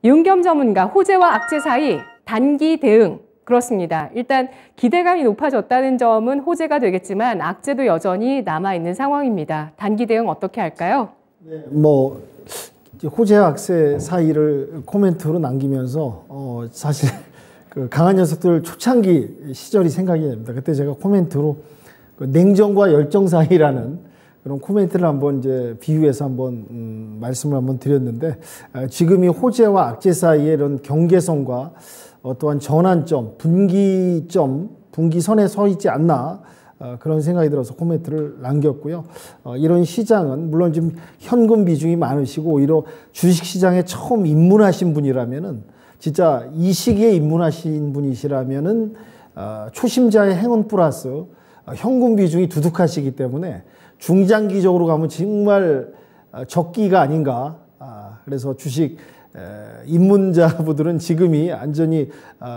윤겸 전문가, 호재와 악재 사이 단기 대응. 그렇습니다. 일단 기대감이 높아졌다는 점은 호재가 되겠지만 악재도 여전히 남아있는 상황입니다. 단기 대응 어떻게 할까요? 네, 호재와 악재 사이를 코멘트로 남기면서 사실 그 강한 녀석들 초창기 시절이 생각이 납니다. 그때 제가 코멘트로 그 냉정과 열정 사이라는 그런 코멘트를 한번 이제 비유해서 한번 말씀을 한번 드렸는데, 지금이 호재와 악재 사이의 이런 경계선과 또한 전환점, 분기점, 분기선에 서 있지 않나, 그런 생각이 들어서 코멘트를 남겼고요. 이런 시장은 물론 지금 현금 비중이 많으시고 오히려 주식시장에 처음 입문하신 분이라면은, 진짜 이 시기에 입문하신 분이시라면은 초심자의 행운 플러스 현금 비중이 두둑하시기 때문에 중장기적으로 가면 정말 적기가 아닌가. 그래서 주식 입문자분들은 지금이 완전히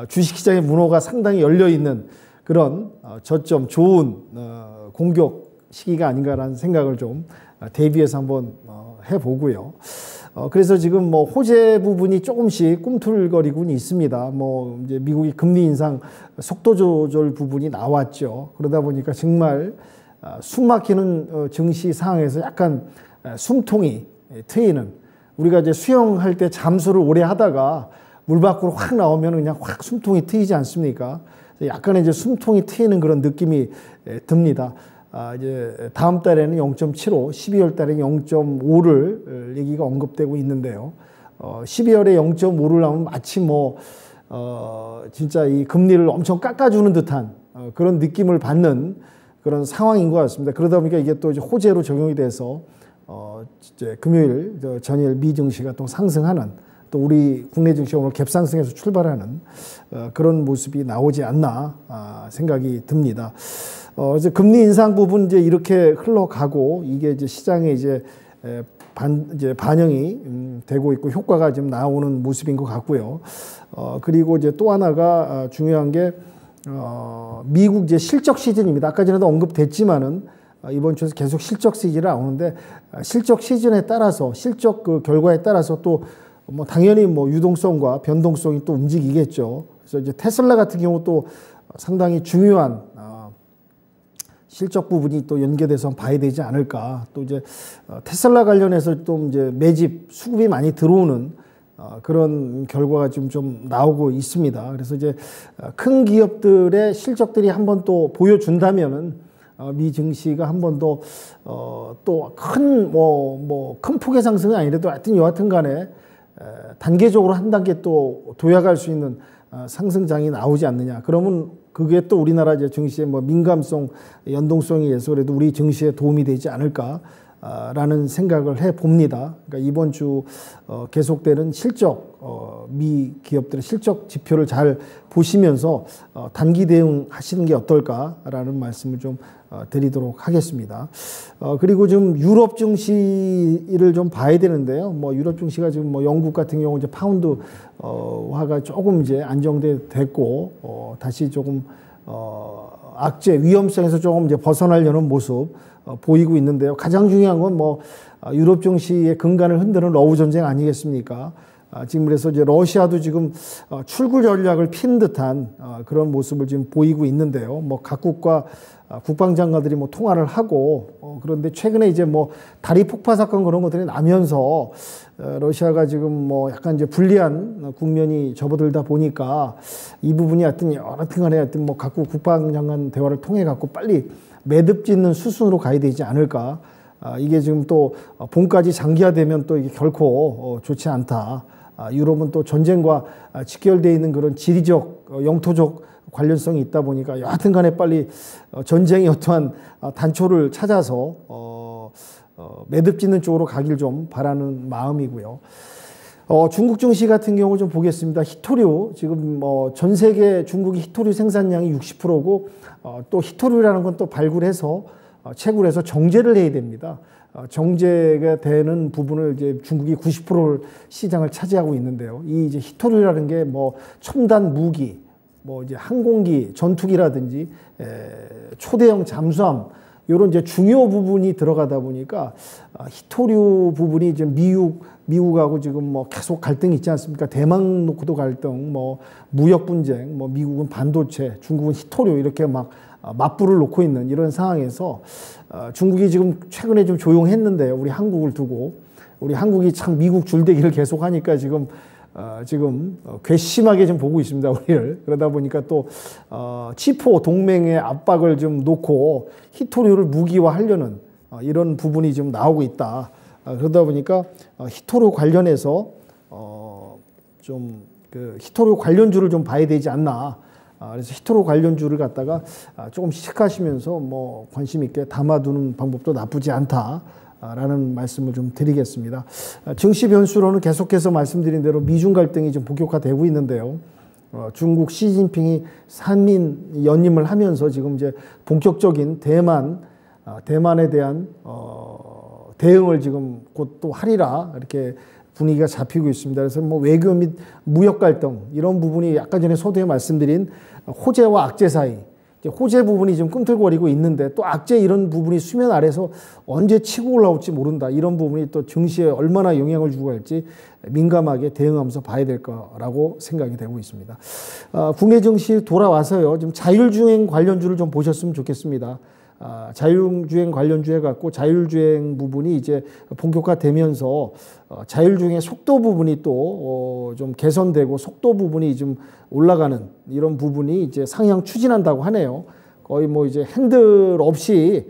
주식시장의 문호가 상당히 열려있는 그런 저점 좋은 공격 시기가 아닌가라는 생각을 좀 대비해서 한번 해보고요. 그래서 지금 뭐 호재 부분이 조금씩 꿈틀거리고 있습니다. 뭐 이제 미국이 금리 인상 속도 조절 부분이 나왔죠. 그러다 보니까 정말 숨 막히는 증시 상황에서 약간 숨통이 트이는, 우리가 이제 수영할 때 잠수를 오래 하다가 물 밖으로 확 나오면 그냥 확 숨통이 트이지 않습니까? 약간의 이제 숨통이 트이는 그런 느낌이 듭니다. 이제 다음 달에는 0.75, 12월 달에는 0.5를 얘기가 언급되고 있는데요. 12월에 0.5를 하면 마치 진짜 이 금리를 엄청 깎아주는 듯한 그런 느낌을 받는 그런 상황인 것 같습니다. 그러다 보니까 이게 또 이제 호재로 적용이 돼서 이제 금요일 전일 미 증시가 또 상승하는, 또 우리 국내 증시가 오늘 갭상승에서 출발하는 그런 모습이 나오지 않나 생각이 듭니다. 이제 금리 인상 부분 이제 이렇게 흘러가고, 이게 이제 시장에 이제 반영이 되고 있고 효과가 좀 나오는 모습인 것 같고요. 그리고 이제 또 하나가 중요한 게 미국 이제 실적 시즌입니다. 아까 전에도 언급됐지만은 이번 주에서 계속 실적 시즌이 나오는데, 실적 시즌에 따라서 실적 그 결과에 따라서 또 뭐 당연히 뭐 유동성과 변동성이 또 움직이겠죠. 그래서 이제 테슬라 같은 경우 또 상당히 중요한 실적 부분이 또 연계돼서 봐야 되지 않을까. 또 이제 테슬라 관련해서 또 이제 매집 수급이 많이 들어오는 그런 결과가 지금 좀 나오고 있습니다. 그래서 이제 큰 기업들의 실적들이 한번 또 보여준다면은 미 증시가 한 번 더 또 큰 폭의 상승은 아니라도 하여튼 여하튼 간에 단계적으로 한 단계 또 도약할 수 있는 상승장이 나오지 않느냐. 그러면 그게 또 우리나라 이제 증시의 뭐 민감성, 연동성에 의해서 그래도 우리 증시에 도움이 되지 않을까라는 생각을 해 봅니다. 그러니까 이번 주 계속되는 실적, 미 기업들의 실적 지표를 잘 보시면서 단기 대응하시는 게 어떨까라는 말씀을 좀 드리도록 하겠습니다. 그리고 좀 유럽 증시를 좀 봐야 되는데요. 뭐 유럽 증시가 지금 뭐 영국 같은 경우 이제 파운드화가 조금 이제 안정됐고 다시 조금 악재 위험성에서 조금 이제 벗어나려는 모습 보이고 있는데요. 가장 중요한 건 뭐 유럽 증시의 근간을 흔드는 러우 전쟁 아니겠습니까? 지금 그래서 이제 러시아도 지금 출구 전략을 핀 듯한 그런 모습을 지금 보이고 있는데요. 뭐 각국과 국방장관들이 뭐 통화를 하고 그런데 최근에 이제 뭐 다리 폭파 사건 그런 것들이 나면서 러시아가 지금 뭐 약간 이제 불리한 국면이 접어들다 보니까 이 부분이 하여튼 여하튼 간에 하여튼 뭐 각국 국방장관 대화를 통해 갖고 빨리 매듭 짓는 수순으로 가야 되지 않을까. 이게 지금 또 봄까지 장기화되면 또 이게 결코 좋지 않다. 유럽은 또 전쟁과 직결되어 있는 그런 지리적, 영토적 관련성이 있다 보니까 여하튼 간에 빨리 전쟁이 어떠한 단초를 찾아서 매듭 짓는 쪽으로 가길 좀 바라는 마음이고요. 중국 증시 같은 경우 좀 보겠습니다. 히토류, 지금 뭐 전 세계 중국이 히토류 생산량이 60%고 또 히토류라는 건 또 발굴해서 채굴해서 정제를 해야 됩니다. 정제가 되는 부분을 이제 중국이 90%를 시장을 차지하고 있는데요. 이 이제 히토류라는 게 뭐 첨단 무기, 뭐 이제 항공기, 전투기라든지 초대형 잠수함 이런 이제 중요 부분이 들어가다 보니까 히토류 부분이 지금 미국하고 지금 뭐 계속 갈등이 있지 않습니까? 대만 놓고도 갈등, 뭐 무역 분쟁, 뭐 미국은 반도체, 중국은 히토류 이렇게 막 맞불을 놓고 있는 이런 상황에서 중국이 지금 최근에 좀 조용했는데요. 우리 한국을 두고 우리 한국이 참 미국 줄대기를 계속하니까 지금 괘씸하게 좀 보고 있습니다, 우리를. 그러다 보니까 또 치포 동맹의 압박을 좀 놓고 히토류를 무기화하려는 이런 부분이 좀 나오고 있다. 그러다 보니까 히토류 관련해서 좀 그 히토류 관련주를 좀 봐야 되지 않나. 그래서 히토류 관련주를 갖다가 조금씩 체크하시면서 뭐 관심 있게 담아두는 방법도 나쁘지 않다라는 말씀을 좀 드리겠습니다. 증시 변수로는 계속해서 말씀드린 대로 미중 갈등이 좀 본격화되고 있는데요. 중국 시진핑이 삼인 연임을 하면서 지금 이제 본격적인 대만에 대한 대응을 지금 곧 또 하리라 이렇게 분위기가 잡히고 있습니다. 그래서 뭐 외교 및 무역 갈등 이런 부분이 아까 전에 서두에 말씀드린 호재와 악재 사이, 호재 부분이 좀 꿈틀거리고 있는데 또 악재 이런 부분이 수면 아래서 언제 치고 올라올지 모른다. 이런 부분이 또 증시에 얼마나 영향을 주고 갈지 민감하게 대응하면서 봐야 될 거라고 생각이 되고 있습니다. 국내 증시 돌아와서요. 좀 자율주행 관련주를 좀 보셨으면 좋겠습니다. 자율주행 관련주 해갖고 자율주행 부분이 이제 본격화되면서 자율주행의 속도 부분이 또 좀 개선되고 속도 부분이 좀 올라가는 이런 부분이 이제 상향 추진한다고 하네요. 거의 뭐 이제 핸들 없이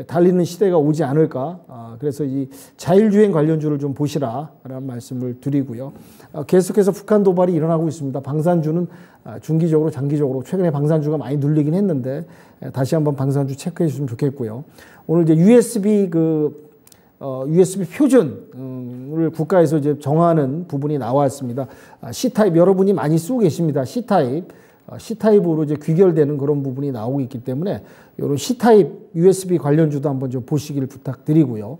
달리는 시대가 오지 않을까. 그래서 이 자율주행 관련주를 좀 보시라라는 말씀을 드리고요. 계속해서 북한 도발이 일어나고 있습니다. 방산주는 중기적으로 장기적으로 최근에 방산주가 많이 눌리긴 했는데 다시 한번 방산주 체크해 주시면 좋겠고요. 오늘 이제 USB 표준을 국가에서 이제 정하는 부분이 나왔습니다. C타입 여러분이 많이 쓰고 계십니다. C타입으로 이제 귀결되는 그런 부분이 나오고 있기 때문에 이런 C타입 USB 관련주도 한번 좀 보시기를 부탁드리고요.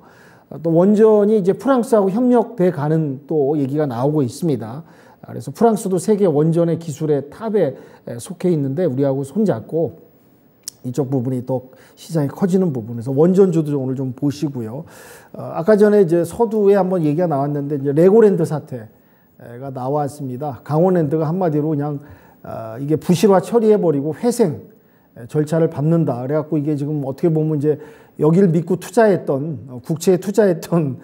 또 원전이 이제 프랑스하고 협력돼 가는 또 얘기가 나오고 있습니다. 그래서 프랑스도 세계 원전의 기술의 탑에 속해 있는데 우리하고 손잡고 이쪽 부분이 또 시장이 커지는 부분에서 원전주도 오늘 좀 보시고요. 아까 전에 이제 서두에 한번 얘기가 나왔는데 이제 레고랜드 사태가 나왔습니다. 강원랜드가 한마디로 그냥 이게 부실화 처리해버리고 회생 절차를 밟는다. 그래갖고 이게 지금 어떻게 보면 이제 여기를 믿고 투자했던 국채에 투자했던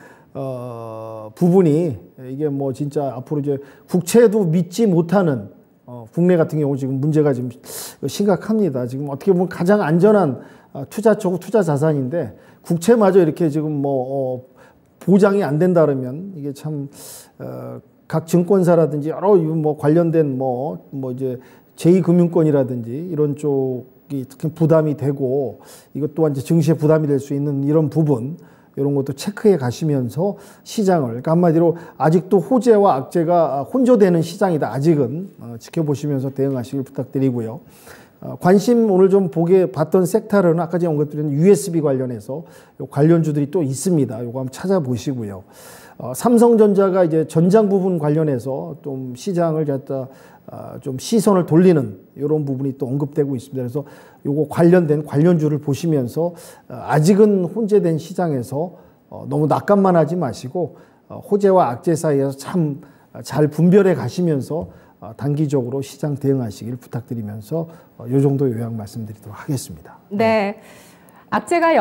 부분이 이게 뭐 진짜 앞으로 이제 국채도 믿지 못하는 국내 같은 경우 지금 문제가 지금 심각합니다. 지금 어떻게 보면 가장 안전한 투자처고 투자 자산인데 국채마저 이렇게 지금 뭐 보장이 안 된다 그러면 이게 참 각 증권사라든지 여러 뭐 관련된 뭐 이제 제2금융권이라든지 이런 쪽이 특히 부담이 되고 이것 또한 이제 증시에 부담이 될 수 있는 이런 부분 이런 것도 체크해 가시면서 시장을 그러니까 한마디로 아직도 호재와 악재가 혼조되는 시장이다. 아직은 지켜보시면서 대응하시길 부탁드리고요. 관심 오늘 좀 봤던 섹터는 아까 제가 언급드린 USB 관련해서 요 관련주들이 또 있습니다. 요거 한번 찾아보시고요. 삼성전자가 이제 전장 부분 관련해서 좀 시장을 갖다 좀 시선을 돌리는 이런 부분이 또 언급되고 있습니다. 그래서 요거 관련된 관련주를 보시면서 아직은 혼재된 시장에서 너무 낙관만 하지 마시고 호재와 악재 사이에서 참 잘 분별해 가시면서 단기적으로 시장 대응하시길 부탁드리면서 요 정도 요약 말씀드리도록 하겠습니다. 네. 악재가